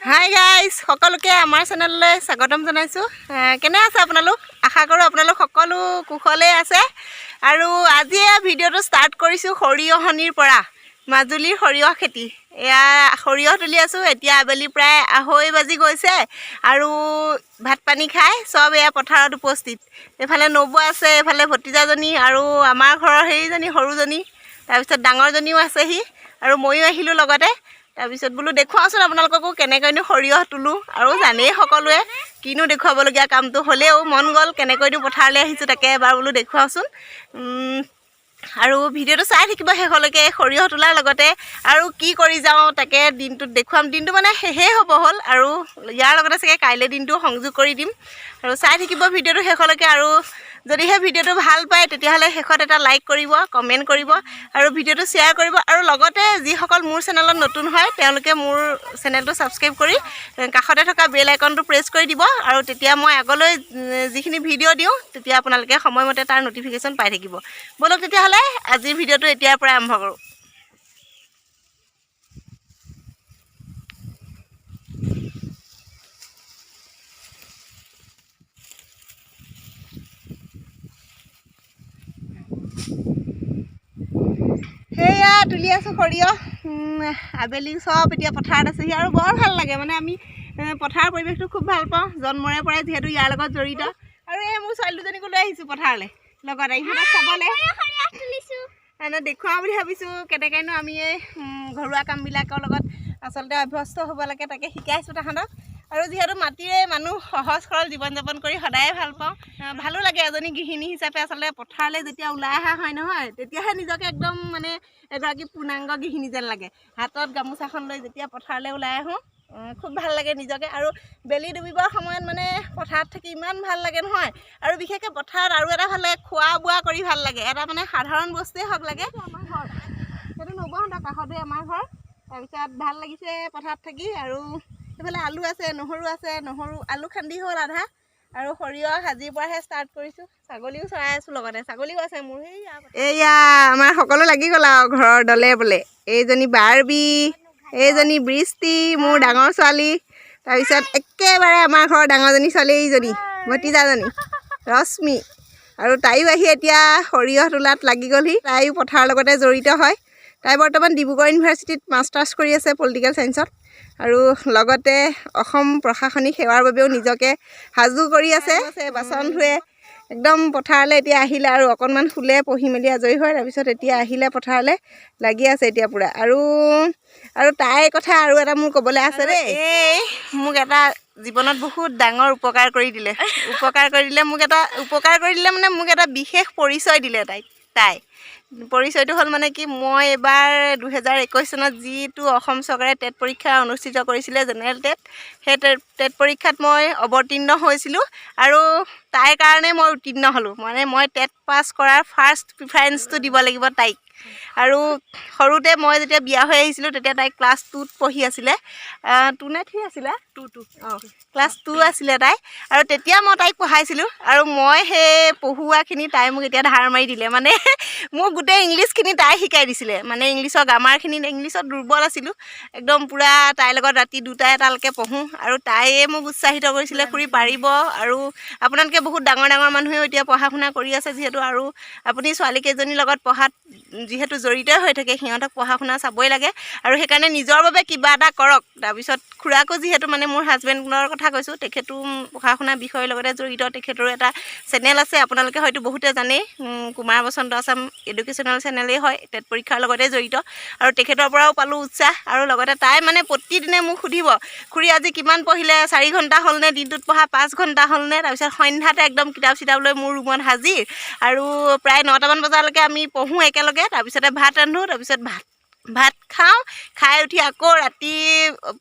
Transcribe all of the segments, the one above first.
Hi guys সকলোকে আমাৰ চেনেললৈ স্বাগতম জনাইছোঁ। কেনে আছে আপোনালোক? আশা কৰোঁ আপোনালোক সকলো কুশলেই আছে। আৰু আজি ভিডিঅ'টো ষ্টাৰ্ট কৰিছোঁ সৰিয়হনিৰ পৰা। মাজুলীৰ সৰিয়হ খেতি, এয়া সৰিয়হ তুলি আছোঁ। এতিয়া আবেলি প্ৰায় 2:30 বাজি গৈছে আৰু ভাত পানী খাই চব এয়া পথাৰত উপস্থিত। এইফালে নবৌ আছে, এইফালে ভতিজাজনী আৰু আমাৰ ঘৰৰ সেইজনী সৰুজনী, তাৰপিছত ডাঙৰজনীও আছেহি আৰু ময়ো আহিলোঁ লগতে। তাৰপিছত বোলো দেখুৱাওঁচোন আপোনালোককো কেনেকৈনো সৰিয়হ তোলোঁ। আৰু জানেই সকলোৱে কিনো দেখুৱাবলগীয়া কামটো, হ'লেও মন গ'ল কেনেকৈনো পথাৰলৈ আহিছোঁ তাকে এবাৰ বোলো দেখুৱাওঁচোন। আৰু ভিডিঅ'টো চাই থাকিব শেষলৈকে, সৰিয়হ তোলাৰ লগতে আৰু কি কৰি যাওঁ তাকে দিনটোত দেখুৱাম। দিনটো মানে শেষেই হ'ব হ'ল আৰু ইয়াৰ লগতে চাগে কাইলৈ দিনটো সংযোগ কৰি দিম। আৰু চাই থাকিব ভিডিঅ'টো শেষলৈকে। আৰু যদিহে ভিডিঅ'টো ভাল পায় তেতিয়াহ'লে শেষত এটা লাইক কৰিব, কমেণ্ট কৰিব আৰু ভিডিঅ'টো শ্বেয়াৰ কৰিব। আৰু লগতে যিসকল মোৰ চেনেলত নতুন হয় তেওঁলোকে মোৰ চেনেলটো ছাবস্ক্ৰাইব কৰি কাষতে থকা বেল আইকনটো প্ৰেছ কৰি দিব। আৰু তেতিয়া মই আগলৈ যিখিনি ভিডিঅ' দিওঁ তেতিয়া আপোনালোকে সময়মতে তাৰ ন'টিফিকেশ্যন পাই থাকিব। ব'লক তেতিয়াহ'লে আজিৰ ভিডিঅ'টো এতিয়াৰ পৰাই আৰম্ভ কৰোঁ। সেয়া তুলি আছোঁ সৰিয়হ। আবেলি চব এতিয়া পথাৰত আছেহি আৰু বৰ ভাল লাগে। মানে আমি পথাৰৰ পৰিৱেশটো খুব ভাল পাওঁ, জন্মৰে পৰাই যিহেতু ইয়াৰ লগত জড়িত। আৰু এই মোৰ ছোৱালী দুজনীকো লৈ আহিছোঁ পথাৰলৈ লগতে, ইহঁতক চাবলৈ দেখুৱাওঁ বুলি ভাবিছোঁ। কেনেকৈনো আমি এই ঘৰুৱা কামবিলাকৰ লগত আচলতে অভ্যস্ত হ'ব লাগে তাকে শিকাইছোঁ তাহাঁতক। আৰু যিহেতু মাটিৰে মানুহ সহজ সৰল জীৱন যাপন কৰি সদায়ে ভাল পাওঁ, ভালো লাগে এজনী গৃহিণী হিচাপে। আচলতে পথাৰলৈ যেতিয়া ওলাই অহা হয় নহয়, তেতিয়াহে নিজকে একদম মানে এগৰাকী পূৰ্ণাংগ গৃহিণী যেন লাগে। হাতত গামোচাখন লৈ যেতিয়া পথাৰলৈ ওলাই আহোঁ খুব ভাল লাগে নিজকে। আৰু বেলি ডুবিবৰ সময়ত মানে পথাৰত থাকি ইমান ভাল লাগে নহয়। আৰু বিশেষকৈ পথাৰত আৰু এটা ভাল লাগে, খোৱা বোৱা কৰি ভাল লাগে। এটা মানে সাধাৰণ বস্তুৱেই হওক লাগে। আমাৰ ঘৰ সেইটো নবৌহঁতৰ কাষতে আমাৰ ঘৰ। তাৰপিছত ভাল লাগিছে পথাৰত থাকি। আৰু সেইফালে আলু আছে, নহৰু আছে, আলু খান্দি হ'ল আধা। আৰু সৰিয়হ আজিৰ পৰাহে ষ্টাৰ্ট কৰিছোঁ। ছাগলীও চৰাই আছোঁ লগতে, ছাগলীও আছে মোৰ। এইয়া আমাৰ সকলো লাগি গ'ল আৰু ঘৰৰ দলে বোলে। এইজনী বাৰ্বি, এইজনী বৃষ্টি মোৰ ডাঙৰ ছোৱালী। তাৰপিছত একেবাৰে আমাৰ ঘৰৰ ডাঙৰজনী ছোৱালী এইজনী ভতিজাজনী ৰশ্মি। আৰু তাইও আহি এতিয়া সৰিয়হ তোলাত লাগি গ'লহি। তাইও পথাৰৰ লগতে জড়িত হয়। তাই বৰ্তমান ডিব্ৰুগড় ইউনিভাৰ্চিটিত মাষ্টাৰ্ছ কৰি আছে পলিটিকেল ছায়েন্সত। আৰু লগতে অসম প্ৰশাসনিক সেৱাৰ বাবেও নিজকে সাজু কৰি আছে। বাচন ধুৱে একদম পথাৰলৈ এতিয়া আহিলে আৰু অকণমান শুলে, পঢ়ি মেলি আজৰি হয়। তাৰপিছত এতিয়া আহিলে পথাৰলৈ লাগি আছে এতিয়া পূৰা। আৰু তাইৰ কথা আৰু এটা মোৰ ক'বলৈ আছে দেই। এই মোক এটা জীৱনত বহুত ডাঙৰ উপকাৰ কৰি দিলে মানে মোক এটা বিশেষ পৰিচয় দিলে তাই পৰিচয়টো হ'ল মানে কি, মই এইবাৰ 2021 চনত যিটো অসম চৰকাৰে টেট পৰীক্ষা অনুষ্ঠিত কৰিছিলে, জেনেৰেল টেট, সেই টেট পৰীক্ষাত মই অৱতীৰ্ণ হৈছিলোঁ। আৰু তাইৰ কাৰণে মই উত্তীৰ্ণ হ'লোঁ। মানে মই টেট পাছ কৰাৰ ফাৰ্ষ্ট প্ৰিফাৰেঞ্চটো দিব লাগিব তাইক। আৰু সৰুতে মই যেতিয়া বিয়া হৈ আহিছিলোঁ তেতিয়া তাই ক্লাছ 2ত পঢ়ি আছিলে। 2 নে 3 আছিলে? 2 অঁ, ক্লাছ 2 আছিলে তাই। আৰু তেতিয়া মই তাইক পঢ়াইছিলোঁ। আৰু মই সেই পঢ়ুৱাখিনি তাই মোক এতিয়া ধাৰ মাৰি দিলে। মানে মোক গোটেই ইংলিছখিনি তাই শিকাই দিছিলে। মানে ইংলিছৰ গ্ৰামাৰখিনি, ইংলিছত দুৰ্বল আছিলোঁ একদম পূৰা। তাইৰ লগত ৰাতি 2টা 3টালৈকে পঢ়োঁ। আৰু তাইয়ে মোক উৎসাহিত কৰিছিলে, খুৰী পাৰিব। আৰু আপোনালোকে বহুত ডাঙৰ মানুহেও এতিয়া পঢ়া শুনা কৰি আছে যিহেতু, আৰু আপুনি ছোৱালীকেইজনীৰ লগত পঢ়াত যিহেতু জড়িত হৈ থাকে, সিহঁতক পঢ়া শুনা চাবই লাগে। আৰু সেইকাৰণে নিজৰ বাবে কিবা এটা কৰক। তাৰপিছত খুৰাকো যিহেতু মানে মোৰ হাজবেণ্ডৰ কথা কৈছোঁ, তেখেতো পঢ়া শুনা বিষয়ৰ লগতে জড়িত। তেখেতৰো এটা চেনেল আছে, আপোনালোকে হয়তো বহুতে জানেই, কুমাৰ বসন্ত আছাম এডুকেশ্যনেল চেনেলেই হয়, টেট পৰীক্ষাৰ লগতে জড়িত। আৰু তেখেতৰ পৰাও পালোঁ উৎসাহ। আৰু লগতে তাই মানে প্ৰতিদিনে মোক সুধিব, খুৰী আজি কিমান পঢ়িলে, 4 ঘণ্টা হ'লনে, দিনটোত পঢ়া 5 ঘণ্টা হ'লনে। তাৰপিছত সন্ধ্যাতে একদম কিতাপ চিতাপ লৈ মোৰ ৰুমত হাজিৰ। আৰু প্ৰায় 9টামান বজালৈকে আমি পঢ়োঁ একেলগে। তাৰপিছতে ভাত ৰান্ধোঁ, তাৰপিছত ভাত খাওঁ, খাই উঠি আকৌ ৰাতি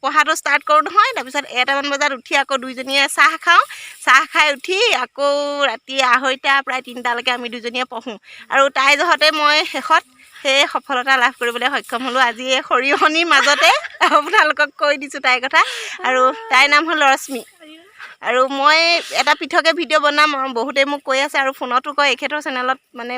পঢ়াটো ষ্টাৰ্ট কৰোঁ নহয়। তাৰপিছত 1টামান বজাত উঠি আকৌ দুইজনীয়ে চাহ খাওঁ, চাহ খাই উঠি আকৌ ৰাতি 2:30 প্ৰায় 3টালৈকে আমি দুজনীয়ে পঢ়োঁ। আৰু তাই জহতে মই শেষত সেই সফলতা লাভ কৰিবলৈ সক্ষম হ'লোঁ। আজি এই সৰিয়হনিৰ মাজতে আপোনালোকক কৈ দিছোঁ তাইৰ কথা। আৰু তাইৰ নাম হ'ল ৰশ্মি। আৰু মই এটা পৃথকে ভিডিঅ' বনাম বহুতেই মোক কৈ আছে আৰু ফোনতো কয় এখেতৰ চেনেলত মানে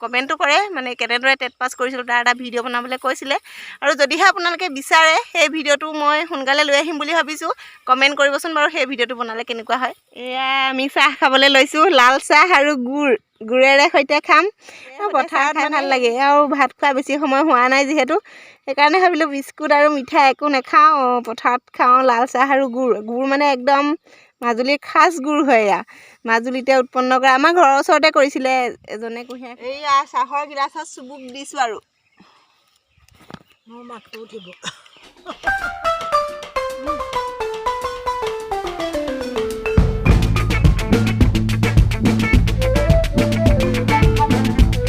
কমেণ্টো কৰে মানে কেনেদৰে টেট পাছ কৰিছিলোঁ তাৰ এটা ভিডিঅ' বনাবলৈ কৈছিলে আৰু যদিহে আপোনালোকে বিচাৰে সেই ভিডিঅ'টো মই সোনকালে লৈ আহিম বুলি ভাবিছোঁ কমেণ্ট কৰিবচোন বাৰু সেই ভিডিঅ'টো বনালে কেনেকুৱা হয় এয়া আমি চাহ খাবলৈ লৈছোঁ লাল চাহ আৰু গুড়েৰে সৈতে খাম পথাৰত খাই ভাল লাগে আৰু ভাত খোৱা বেছি সময় হোৱা নাই যিহেতু সেইকাৰণে ভাবিলোঁ বিস্কুট আৰু মিঠাই একো নাখাওঁ পথাৰত খাওঁ লাল চাহ আৰু গুড় মানে একদম মাজুলীৰ খাচ গুড় হয় এয়া মাজুলীতে উৎপন্ন কৰা আমাৰ ঘৰৰ ওচৰতে কৰিছিলে এজনে কুঁহিয়াৰ এইয়া চাহৰ গিলাচত চুবুক দিছোঁ আৰু মোৰ মাতটো উঠিব